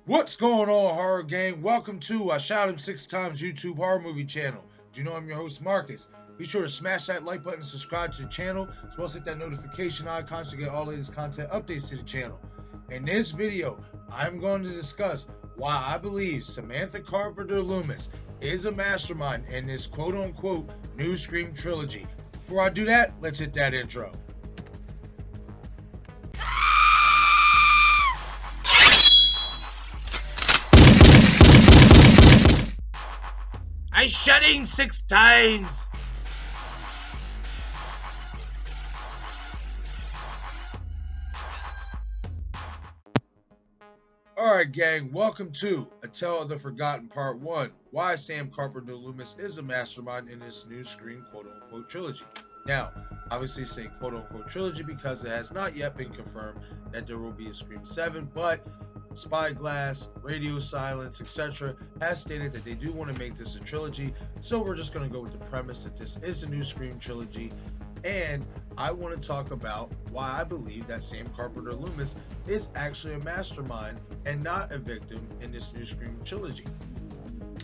What's going on, horror gang? Welcome to I Shot Him Six Times YouTube horror movie channel. Do you know I'm your host, Marcus? Be sure to smash that like button and subscribe to the channel, as well as hit that notification icon to get all latest content updates to the channel. In this video, I'm going to discuss why I believe Samantha Carpenter Loomis is a mastermind in this quote-unquote new Scream trilogy. Before I do that, let's hit that intro. I shot him 6 times. Alright gang, welcome to A Tale of the Forgotten Part 1. Why Sam Carpenter Loomis is a mastermind in this new Scream quote-unquote trilogy. Now, obviously say quote-unquote trilogy because it has not yet been confirmed that there will be a Scream 7, but Spyglass, Radio Silence, etc. has stated that they do want to make this a trilogy, so we're just going to go with the premise that this is a new Scream trilogy, and I want to talk about why I believe that Sam Carpenter Loomis is actually a mastermind and not a victim in this new Scream trilogy.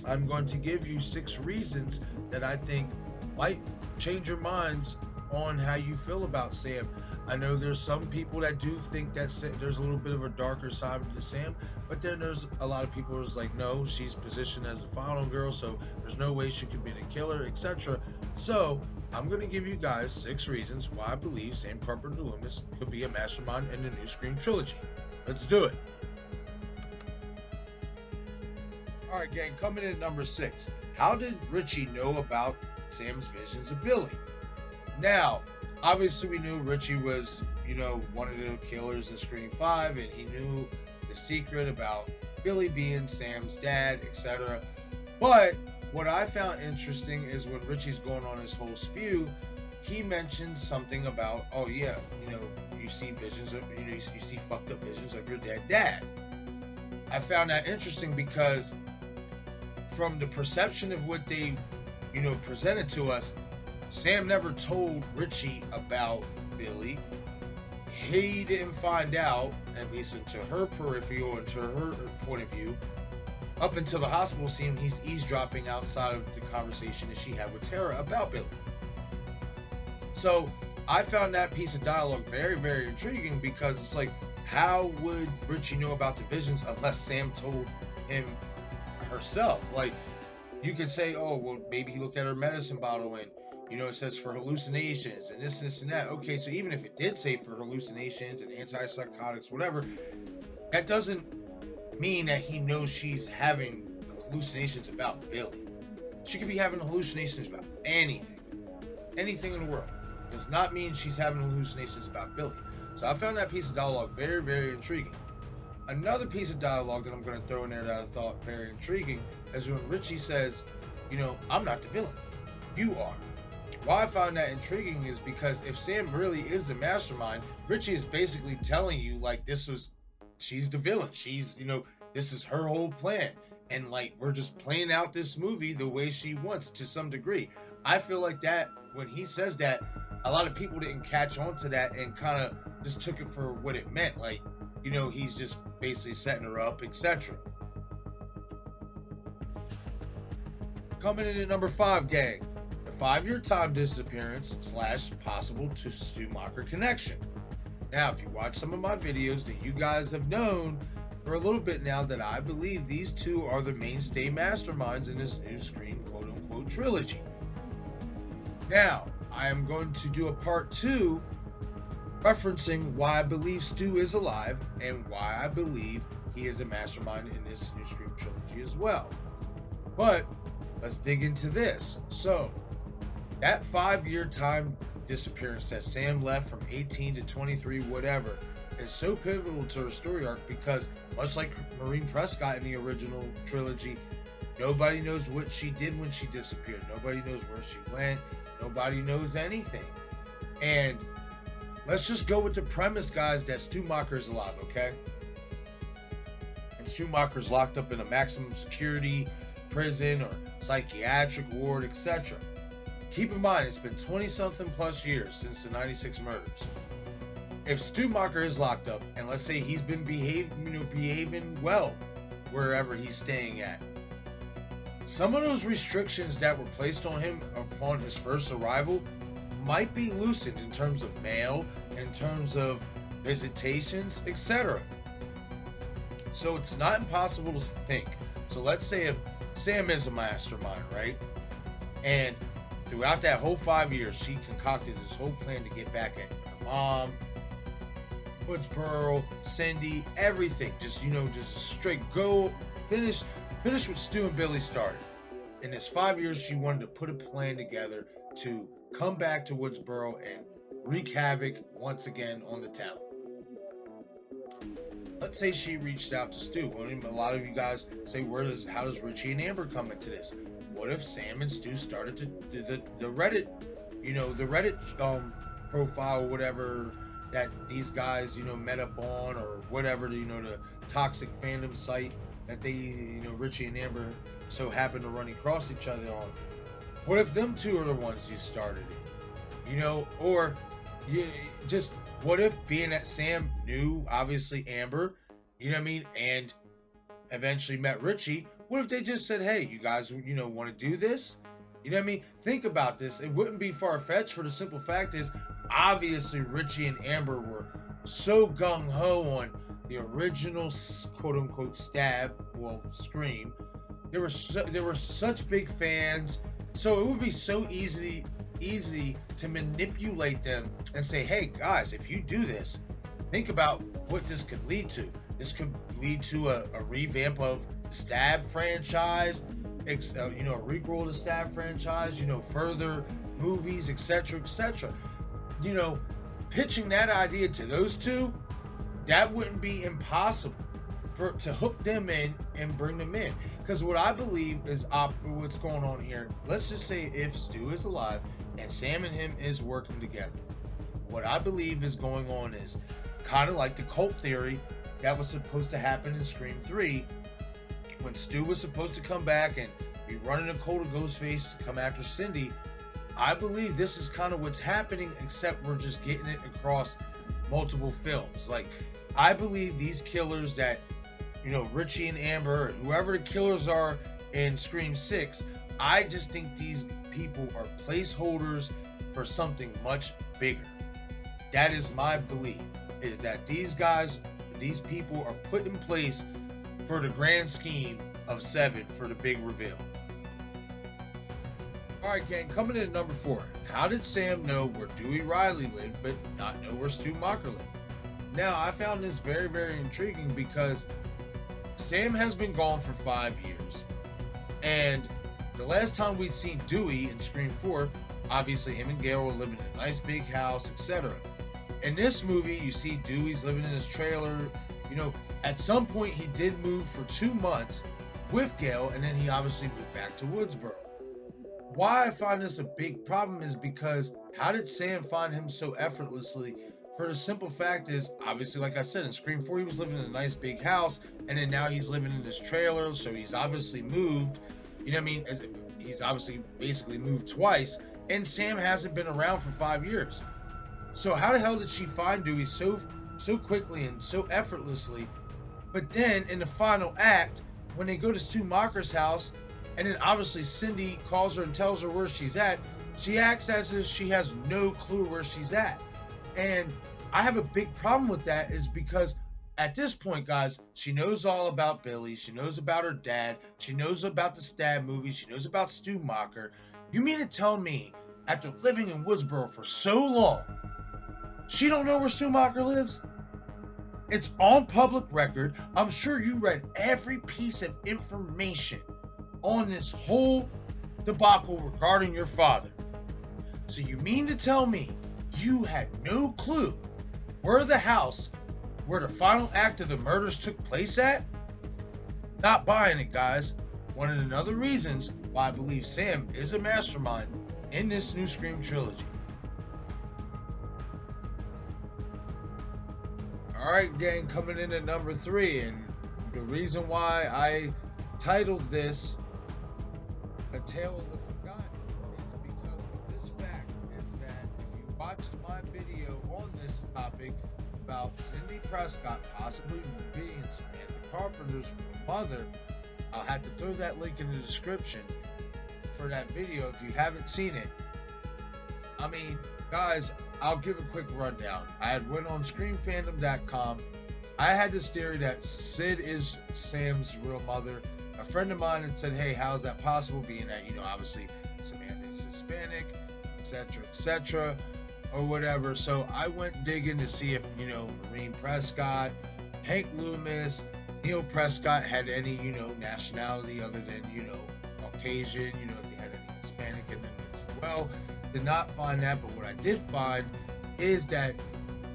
I'm going to give you 6 reasons that I think might change your minds on how you feel about Sam. I know there's some people that do think that there's a little bit of a darker side to Sam, but then there's a lot of people who's like, no, she's positioned as the final girl, so there's no way she could be the killer, etc. So I'm going to give you guys 6 reasons why I believe Sam Carpenter Loomis could be a mastermind in the new Scream trilogy. Let's do it. Alright gang, coming in at number 6. How did Richie know about Sam's visions of Billy? Now, obviously we knew Richie was, one of the killers in Scream 5, and he knew the secret about Billy being Sam's dad, etc. But what I found interesting is when Richie's going on his whole spew, he mentioned something about, oh yeah, you see visions of, you see fucked up visions of your dead dad. I found that interesting because from the perception of what they, presented to us, Sam never told Richie about Billy. He didn't find out, at least into her peripheral, into her point of view, up until the hospital scene. He's eavesdropping outside of the conversation that she had with Tara about Billy. So I found that piece of dialogue very, very intriguing, because it's like, how would Richie know about the visions unless Sam told him herself? Like, you could say, oh, well, maybe he looked at her medicine bottle and, it says for hallucinations and this and that. Okay, so even if it did say for hallucinations and antipsychotics, whatever, that doesn't mean that he knows she's having hallucinations about Billy. She could be having hallucinations about anything in the world. Does not mean she's having hallucinations about Billy. So I found that piece of dialogue very, very intriguing. Another piece of dialogue that I'm going to throw in there that I thought very intriguing is when Richie says, I'm not the villain, you are. Why I found that intriguing is because if Sam really is the mastermind, Richie is basically telling you, like, she's the villain. She's, this is her whole plan. And, like, we're just playing out this movie the way she wants to some degree. I feel like that, when he says that, a lot of people didn't catch on to that and kind of just took it for what it meant. Like, he's just basically setting her up, etc. Coming in at number 5, gang. 5-year time disappearance / possible to Stu Macher connection. Now, if you watch some of my videos, that you guys have known for a little bit now that I believe these two are the mainstay masterminds in this new Scream quote-unquote trilogy. Now, I am going to do a part 2 referencing why I believe Stu is alive and why I believe he is a mastermind in this new Scream trilogy as well. But let's dig into this. So, that 5-year time disappearance that Sam left from 18 to 23, whatever, is so pivotal to her story arc because, much like Maureen Prescott in the original trilogy, nobody knows what she did when she disappeared. Nobody knows where she went. Nobody knows anything. And let's just go with the premise, guys, that Stu Macher is alive, okay? And Stu Macher's locked up in a maximum security prison or psychiatric ward, etc. Keep in mind, it's been 20-something plus years since the 96 murders. If Stu Macher is locked up, and let's say he's been behaving well, wherever he's staying at. Some of those restrictions that were placed on him upon his first arrival might be loosened in terms of mail, in terms of visitations, etc. So it's not impossible to think. So let's say if Sam is a mastermind, right? And throughout that whole 5 years, she concocted this whole plan to get back at her mom, Woodsboro, Cindy, everything. Just, just straight go, finish what Stu and Billy started. In this 5 years, she wanted to put a plan together to come back to Woodsboro and wreak havoc once again on the town. Let's say she reached out to Stu. A lot of you guys say, how does Richie and Amber come into this? What if Sam and Stu started to the Reddit, the Reddit profile, whatever that these guys, met up on, or whatever, the toxic fandom site that they, Richie and Amber so happen to run across each other on. What if them two are the ones you started it? Or what if, being that Sam knew, obviously, Amber, and eventually met Richie, what if they just said, hey, you guys, want to do this? Think about this. It wouldn't be far-fetched, for the simple fact is, obviously, Richie and Amber were so gung-ho on the original quote-unquote Scream. They were such big fans, so it would be so easy to manipulate them and say, hey guys, if you do this, think about what this could lead to. This could lead to a revamp of the Stab franchise, a requel of the Stab franchise, further movies, etc., etc. Pitching that idea to those two, that wouldn't be impossible to hook them in and bring them in. Because what I believe is what's going on here, let's just say if Stu is alive and Sam and him is working together, what I believe is going on is kind of like the cult theory that was supposed to happen in Scream 3, when Stu was supposed to come back and be running a cult of Ghostface to come after Cindy. I believe this is kind of what's happening, except we're just getting it across multiple films. Like, I believe these killers that, Richie and Amber, or whoever the killers are in Scream 6, I just think these people are placeholders for something much bigger. That is my belief, is that these people are put in place for the grand scheme of 7 for the big reveal. Alright gang, coming in at number 4. How did Sam know where Dewey Riley lived but not know where Stu Macher lived? Now, I found this very, very intriguing because Sam has been gone for 5 years. And the last time we'd seen Dewey in Scream 4, obviously him and Gail were living in a nice big house, etc. In this movie, you see Dewey's living in his trailer. At some point he did move for 2 months with Gail, and then he obviously moved back to Woodsboro. Why I find this a big problem is because how did Sam find him so effortlessly? For the simple fact is, obviously, like I said, in Scream 4 he was living in a nice big house, and then now he's living in this trailer, so he's obviously moved. He's obviously basically moved twice, and Sam hasn't been around for 5 years. So how the hell did she find Dewey so quickly and so effortlessly? But then in the final act, when they go to Stu Macher's house, and then obviously Cindy calls her and tells her where she's at, she acts as if she has no clue where she's at. And I have a big problem with that, is because at this point, guys, she knows all about Billy, she knows about her dad, she knows about the Stab movie, she knows about Stu Macher. You mean to tell me, after living in Woodsboro for so long, she don't know where Stu Macher lives? It's on public record. I'm sure you read every piece of information on this whole debacle regarding your father. So you mean to tell me you had no clue where the house where the final act of the murders took place at? Not buying it, guys. One of the other reasons why I believe Sam is a mastermind in this new Scream trilogy. Alright gang, coming in at number 3, and the reason why I titled this A Tale of the Forgotten is because of this fact, is that if you watched my video on this topic about Cindy Prescott possibly being Samantha Carpenter's mother. I'll have to throw that link in the description for that video if you haven't seen it. I mean, guys, I'll give a quick rundown. I had went on screamfandom.com. I had this theory that Sid is Sam's real mother. A friend of mine had said, hey, how is that possible, being that, obviously Samantha is Hispanic, etc., or whatever. So I went digging to see if, Maureen Prescott, Hank Loomis, Neil Prescott had any, nationality other than, Caucasian, if they had any Hispanic in them as well. Did not find that, but what I did find is that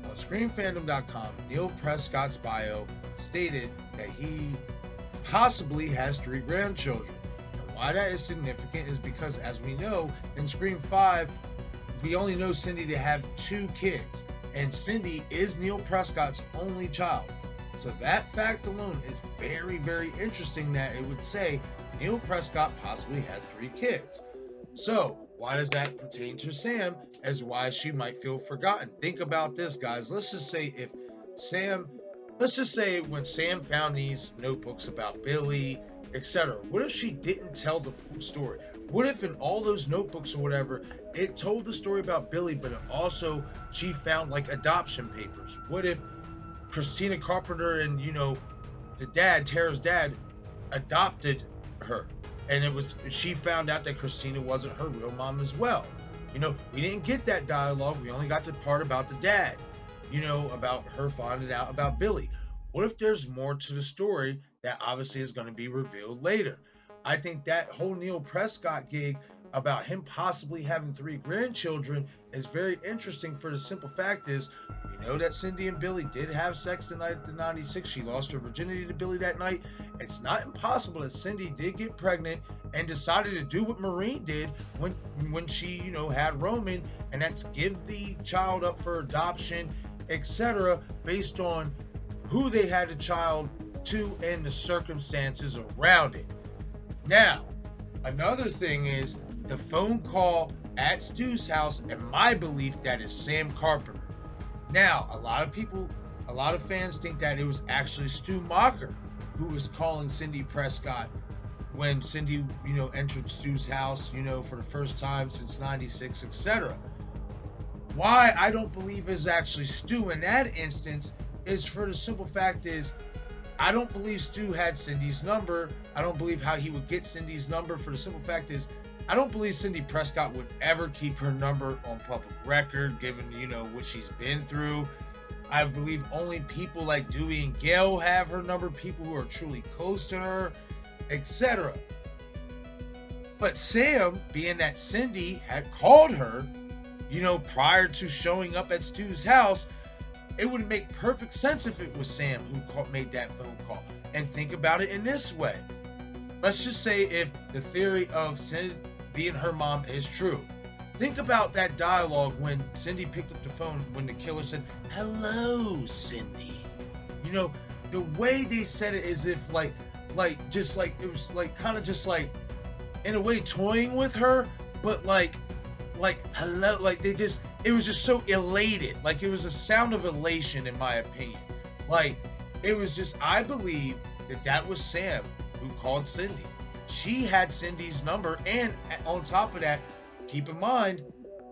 on screamfandom.com, Neil Prescott's bio stated that he possibly has 3 grandchildren. And why that is significant is because, as we know, in Scream 5, we only know Cindy to have 2 kids, and Cindy is Neil Prescott's only child. So that fact alone is very, very interesting, that it would say Neil Prescott possibly has 3 kids. So why does that pertain to Sam, as why she might feel forgotten? Think about this, guys. Let's just say when Sam found these notebooks about Billy, etc., what if she didn't tell the full story? What if in all those notebooks or whatever, it told the story about Billy, but it also, she found like adoption papers? What if Christina Carpenter and, the dad, Tara's dad, adopted her, and she found out that Christina wasn't her real mom as well? We didn't get that dialogue. We only got the part about the dad, about her finding out about Billy. What if there's more to the story that obviously is going to be revealed later? I think that whole Neil Prescott gig about him possibly having 3 grandchildren is very interesting, for the simple fact is, we know that Cindy and Billy did have sex the night of the 96. She lost her virginity to Billy that night. It's not impossible that Cindy did get pregnant and decided to do what Maureen did when she, had Roman, and that's give the child up for adoption, etc., based on who they had the child to and the circumstances around it. Now, another thing is the phone call at Stu's house, and my belief that is Sam Carpenter. Now, a lot of fans think that it was actually Stu Macher who was calling Cindy Prescott when Cindy, entered Stu's house, for the first time since 96, etc. Why I don't believe is actually Stu in that instance is for the simple fact is, I don't believe Stu had Cindy's number. I don't believe how he would get Cindy's number, for the simple fact is, I don't believe Cindy Prescott would ever keep her number on public record, given, what she's been through. I believe only people like Dewey and Gail have her number, people who are truly close to her, etc. But Sam, being that Cindy had called her, prior to showing up at Stu's house, it would make perfect sense if it was Sam who made that phone call. And think about it in this way. Let's just say if the theory of Cindy being her mom is true. Think about that dialogue when Cindy picked up the phone, when the killer said, "Hello, Cindy." The way they said it is if it was kind of just in a way toying with her, but hello, it was just so elated. It was a sound of elation, in my opinion. It was just, I believe that was Sam who called Cindy. She had Cindy's number, and on top of that, keep in mind,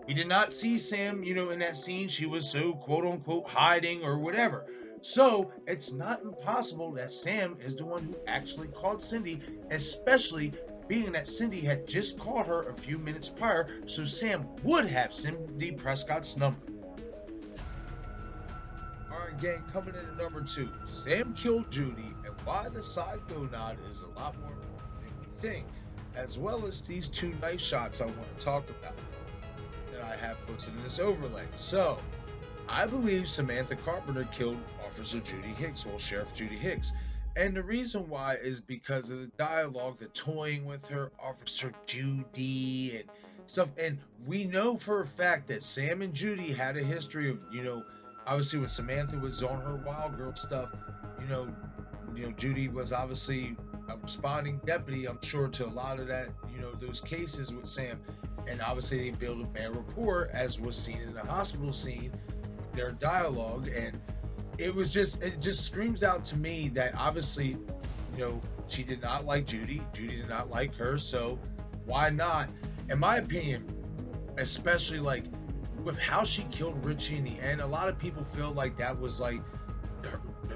we did not see Sam, in that scene. She was so quote-unquote hiding or whatever. So it's not impossible that Sam is the one who actually called Cindy, especially being that Cindy had just called her a few minutes prior, so Sam would have Cindy Prescott's number. Alright, gang, coming in at number 2. Sam killed Judy, and why the psycho nod is a lot more important than we think, as well as these 2 knife shots I want to talk about that I have posted in this overlay. So, I believe Samantha Carpenter killed Officer Judy Hicks, Sheriff Judy Hicks. And the reason why is because of the dialogue, the toying with her, Officer Judy, and stuff. And we know for a fact that Sam and Judy had a history of, obviously when Samantha was on her Wild Girl stuff, Judy was obviously a responding deputy, I'm sure, to a lot of that, those cases with Sam. And obviously they built a bad rapport, as was seen in the hospital scene, their dialogue. And it just screams out to me that obviously, she did not like Judy. Judy did not like her, so why not? In my opinion, especially like with how she killed Richie in the end, a lot of people feel like that was like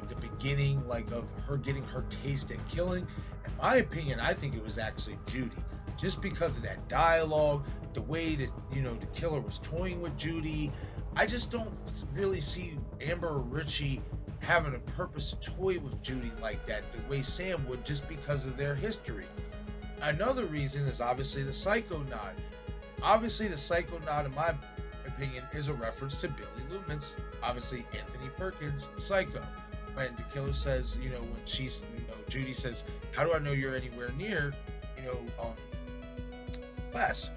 the beginning, like, of her getting her taste at killing. In my opinion, I think it was actually Judy, just because of that dialogue, the way that the killer was toying with Judy. I just don't really see Amber or Richie having a purpose to toy with Judy like that, the way Sam would, just because of their history. Another reason is obviously the psycho nod. Obviously, the psycho nod, in my opinion, is a reference to Billy Loomis, obviously Anthony Perkins' Psycho. When the killer says, when Judy says, "How do I know you're anywhere near, Wes?"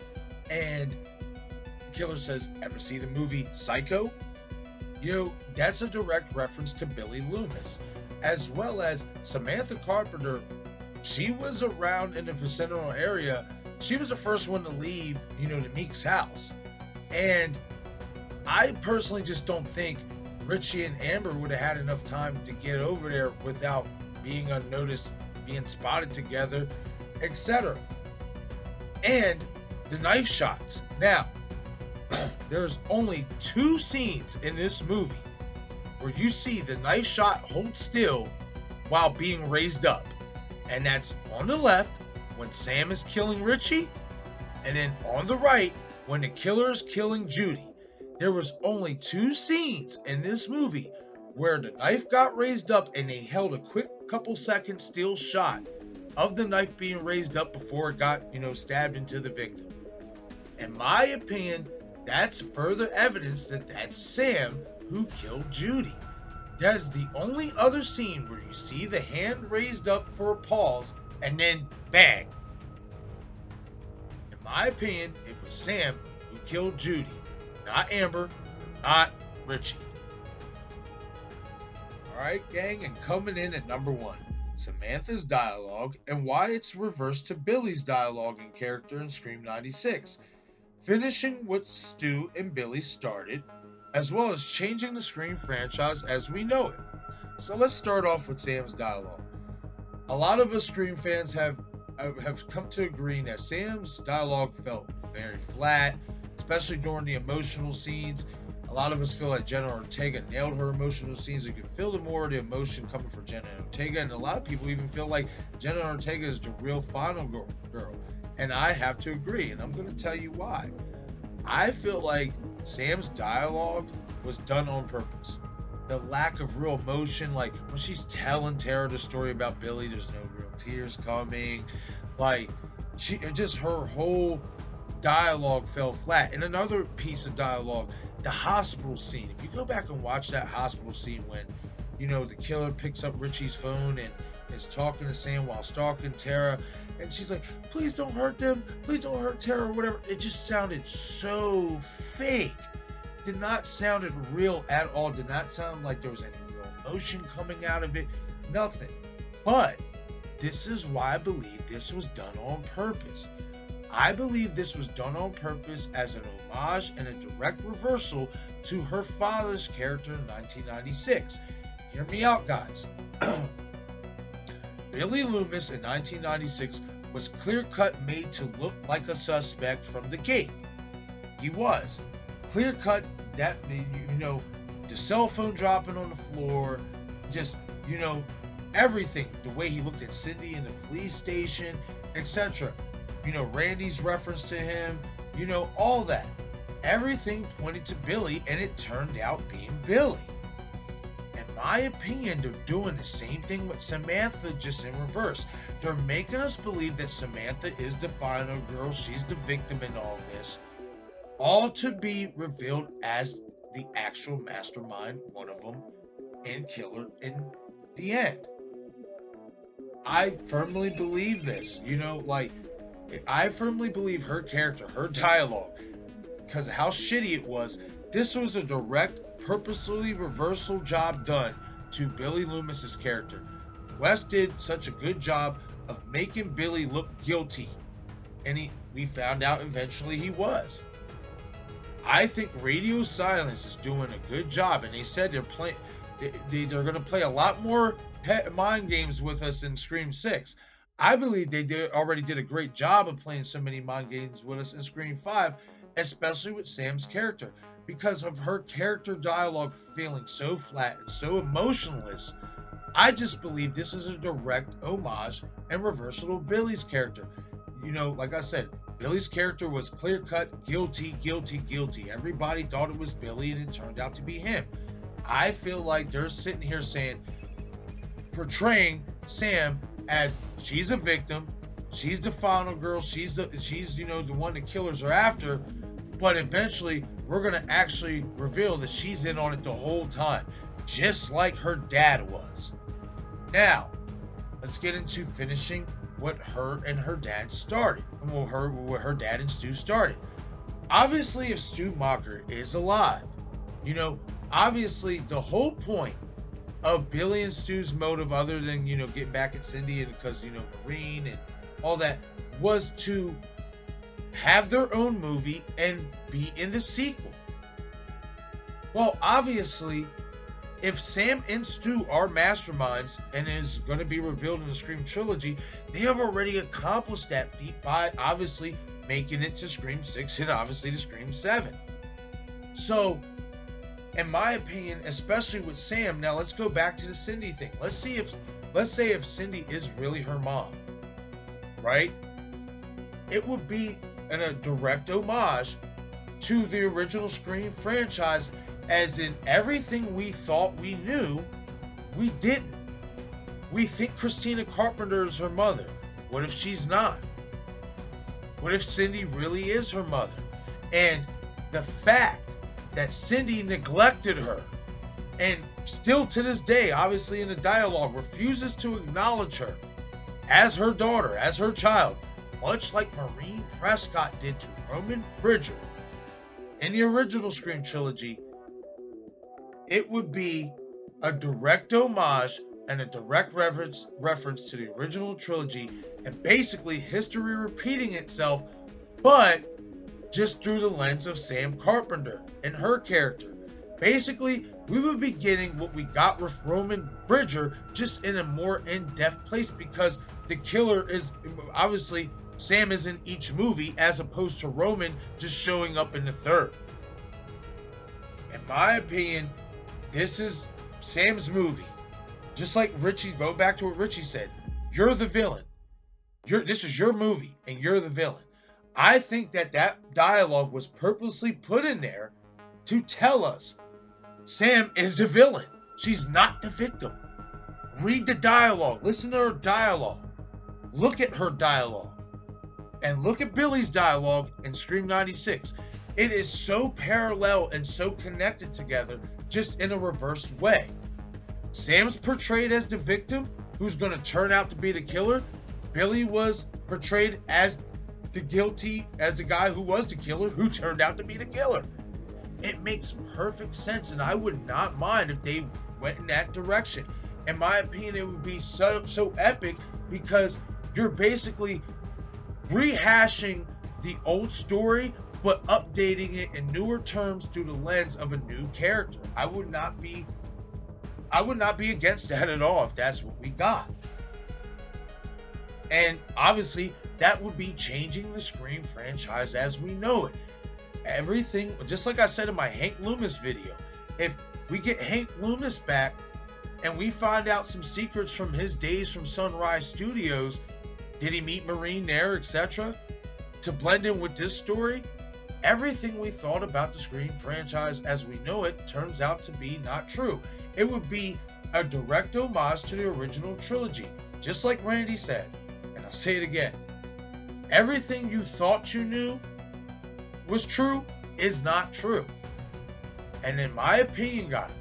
And the killer says, "Ever see the movie Psycho?" That's a direct reference to Billy Loomis, as well as Samantha Carpenter. She was around in the vicinal area. She was the first one to leave, the Meek's house. And I personally just don't think Richie and Amber would have had enough time to get over there without being unnoticed, being spotted together, etc. And the knife shots. Now, there's only 2 scenes in this movie where you see the knife shot hold still while being raised up. And that's on the left when Sam is killing Richie, and then on the right when the killer is killing Judy. There was only 2 scenes in this movie where the knife got raised up and they held a quick couple seconds still shot of the knife being raised up before it got, stabbed into the victim. In my opinion, that's further evidence that that's Sam who killed Judy. That's the only other scene where you see the hand raised up for a pause and then bang. In my opinion, it was Sam who killed Judy, not Amber, not Richie. Alright, gang, and coming in at number 1, Samantha's dialogue and why it's reversed to Billy's dialogue and character in Scream 96. Finishing what Stu and Billy started, as well as changing the Scream franchise as we know it. So let's start off with Sam's dialogue. A lot of us Scream fans have come to agree that Sam's dialogue felt very flat, especially during the emotional scenes. A lot of us feel like Jenna Ortega nailed her emotional scenes. You can feel more of the emotion coming from Jenna Ortega, and a lot of people even feel like Jenna Ortega is the real final girl. And I have to agree, and I'm going to tell you why. I feel like Sam's dialogue was done on purpose. The lack of real emotion, like when she's telling Tara the story about Billy, there's no real tears coming. Like, her whole dialogue fell flat. And another piece of dialogue, the hospital scene. If you go back and watch that hospital scene when, the killer picks up Richie's phone and is talking to Sam while stalking Tara, and she's like, "Please don't hurt them, please don't hurt Tara," or whatever. It just sounded so fake. Did not sound real at all. Did not sound like there was any real emotion coming out of it. Nothing. But this is why I believe this was done on purpose. I believe this was done on purpose as an homage and a direct reversal to her father's character in 1996. Hear me out, guys. Billy Loomis in 1996 was clear-cut made to look like a suspect from the gate. He was. Clear-cut, that, the cell phone dropping on the floor, just, everything. The way he looked at Cindy in the police station, etc. Randy's reference to him, all that. Everything pointed to Billy, and it turned out being Billy. In my opinion, they're doing the same thing with Samantha, just in reverse. They're making us believe that Samantha is the final girl, she's the victim in all this, all to be revealed as the actual mastermind, one of them, and killer in the end. I firmly believe this, I firmly believe her character, her dialogue, because of how shitty it was, this was a direct, purposely reversal job done to Billy Loomis's character. Wes did such a good job of making Billy look guilty, and we found out eventually he was. I think Radio Silence is doing a good job, and they said They're going to play a lot more mind games with us in Scream 6. I believe already did a great job of playing so many mind games with us in Scream 5, especially with Sam's character, because of her character dialogue feeling so flat and so emotionless. I just believe this is a direct homage and reversal of Billy's character. Like I said, Billy's character was clear-cut, guilty, guilty, guilty. Everybody thought it was Billy, and it turned out to be him. I feel like they're sitting here portraying Sam as she's a victim, she's the final girl, she's the one the killers are after, but eventually we're gonna actually reveal that she's in on it the whole time, just like her dad was. Now, let's get into finishing what her and her dad started, and what her dad and Stu started. Obviously, if Stu Macher is alive, obviously the whole point of Billy and Stu's motive, other than getting back at Cindy and because Marine and all that, was to have their own movie and be in the sequel. Well, obviously, if Sam and Stu are masterminds and is going to be revealed in the Scream trilogy, they have already accomplished that feat by obviously making it to Scream 6 and obviously to Scream 7. So, in my opinion, especially with Sam, now let's go back to the Cindy thing. Let's say if Cindy is really her mom, right? It would be a direct homage to the original Scream franchise, as in everything we thought we knew, we didn't. We think Christina Carpenter is her mother. What if she's not? What if Cindy really is her mother? And the fact that Cindy neglected her, and still to this day, obviously in the dialogue, refuses to acknowledge her as her daughter, as her child, much like Maureen Prescott did to Roman Bridger in the original Scream trilogy, it would be a direct homage and a direct reference to the original trilogy, and basically history repeating itself, but just through the lens of Sam Carpenter and her character. Basically, we would be getting what we got with Roman Bridger, just in a more in-depth place, because the killer is obviously Sam is in each movie, as opposed to Roman just showing up in the third. In my opinion, this is Sam's movie. Just like Richie, go back to what Richie said. You're the villain. This is your movie, and you're the villain. I think that dialogue was purposely put in there to tell us Sam is the villain. She's not the victim. Read the dialogue. Listen to her dialogue. Look at her dialogue. And look at Billy's dialogue in Scream 96. It is so parallel and so connected together, just in a reversed way. Sam's portrayed as the victim, who's going to turn out to be the killer. Billy was portrayed as the guy who was the killer, who turned out to be the killer. It makes perfect sense, and I would not mind if they went in that direction. In my opinion, it would be so epic, because you're basically rehashing the old story, but updating it in newer terms through the lens of a new character. I would not be against that at all if that's what we got. And obviously, that would be changing the Scream franchise as we know it. Everything, just like I said in my Hank Loomis video, if we get Hank Loomis back and we find out some secrets from his days from Sunrise Studios, did he meet Marine there, etc., to blend in with this story, everything we thought about the Scream franchise as we know it turns out to be not true. It would be a direct homage to the original trilogy, just like Randy said. And I'll say it again. Everything you thought you knew was true is not true. And in my opinion, guys,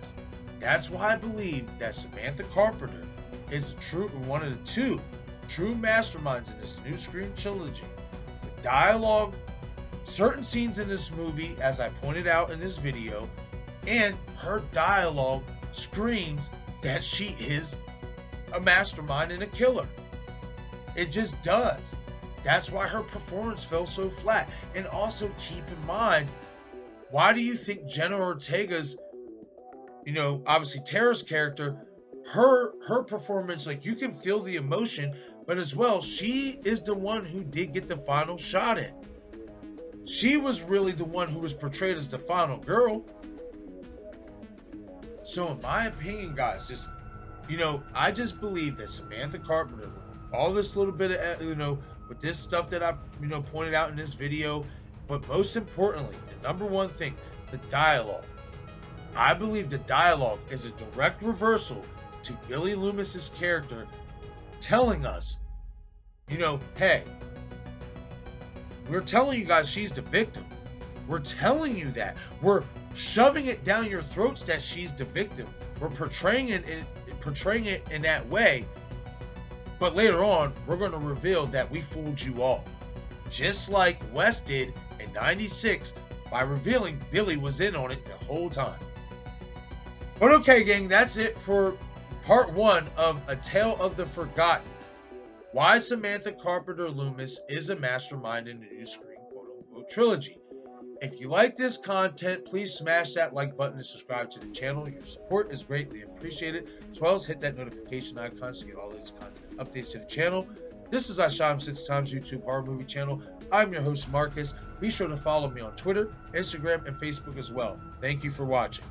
that's why I believe that Samantha Carpenter is one of the two true masterminds in this new Scream trilogy. The dialogue, certain scenes in this movie, as I pointed out in this video, and her dialogue screams that she is a mastermind and a killer. It just does. That's why her performance fell so flat. And also keep in mind, why do you think Jenna Ortega's, obviously Tara's character, her performance, like you can feel the emotion, but as well, she is the one who did get the final shot in. She was really the one who was portrayed as the final girl. So in my opinion, guys, just I just believe that Samantha Carpenter, all this little bit of with this stuff that I pointed out in this video, but most importantly, the number one thing, the dialogue. I believe the dialogue is a direct reversal to Billy Loomis's character telling us, hey, we're telling you guys she's the victim. We're telling you that. We're shoving it down your throats that she's the victim. We're portraying it in that way. But later on, we're going to reveal that we fooled you all. Just like Wes did in 96 by revealing Billy was in on it the whole time. But okay, gang, that's it for part 1 of A Tale of the Forgotten. Why Samantha Carpenter Loomis is a mastermind in the new Scream quote-unquote trilogy. If you like this content, please smash that like button and subscribe to the channel. Your support is greatly appreciated, as well as hit that notification icon to get all these content updates to the channel. This is I Shot Him 6 Times YouTube horror movie channel. I'm your host, Marcus. Be sure to follow me on Twitter, Instagram, and Facebook as well. Thank you for watching.